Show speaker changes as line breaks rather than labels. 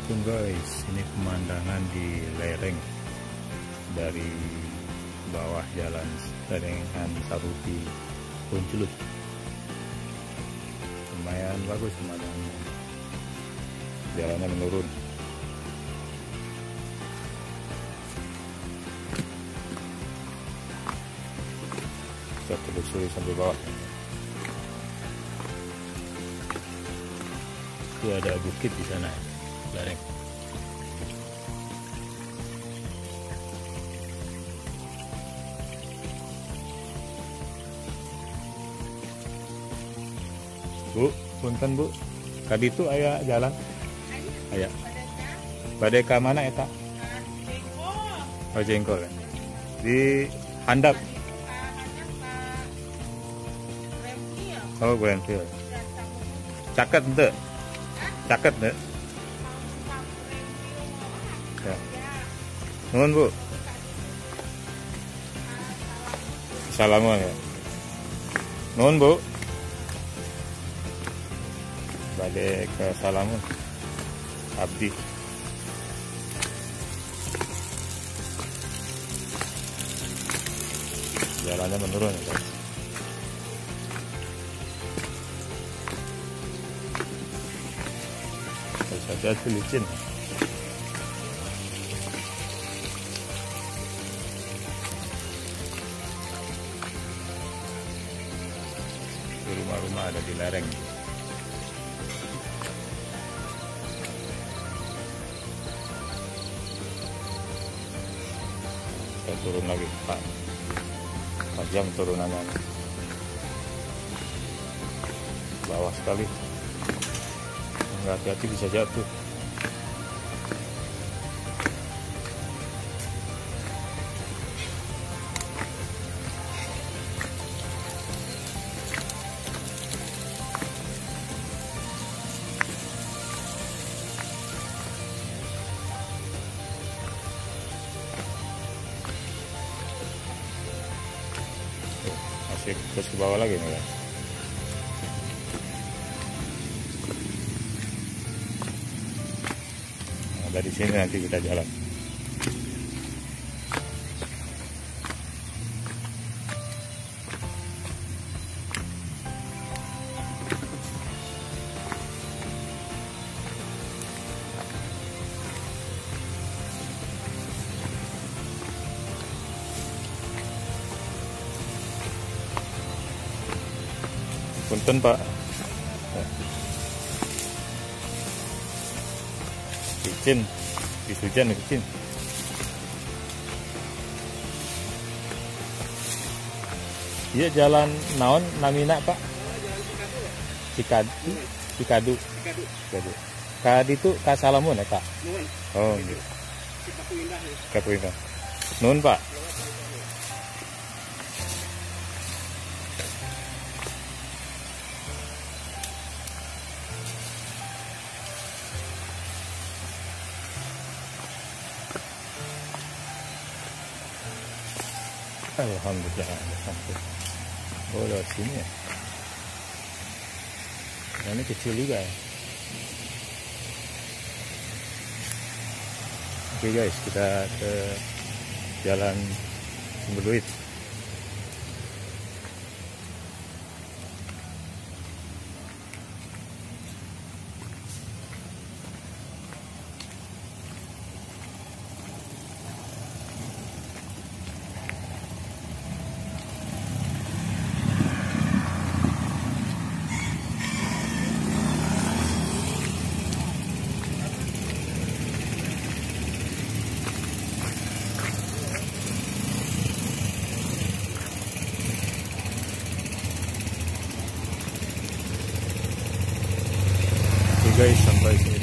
Assalamualaikum guys, ini pemandangan di lereng dari bawah jalan Lerengan Saruti Puncelut. Lumayan bagus pemandangannya, jalannya menurun. Kita telusuri sampai bawah. Itu ada bukit di sana, lereng. Bu, punten Bu. Tadi itu aya jalan. Aya. Bade ka mana eta? Oh, Jengkol. Di handap. Oh, Grenville. Caket henteu? Caket henteu? Ya. Nuhun Bu. Assalamualaikum ya. Nuhun Bu. Balik ke Salamun Abdi. Jalannya menurun ya guys. Hati-hati licin. Rumah-rumah ada di lereng. Kita turun lagi, Pak. Panjang turunannya. Bawah sekali. Nggak hati-hati bisa jatuh. Masih terus ke bawah lagi nih ya. Dari sini nanti kita jalan. Punten Pak. Licin, di hujan licin. Iya jalan naon namina Pak? Cikadu. Kadi itu ka Salamun ya Pak? Oh gitu. Cipaku Indah. Nuhun Pak. Alhamdulillah. Oh, lewat sini ya. Nah, ini kecil juga ya. Oke guys, kita ke jalan Sumberduit. Guys, sampai sini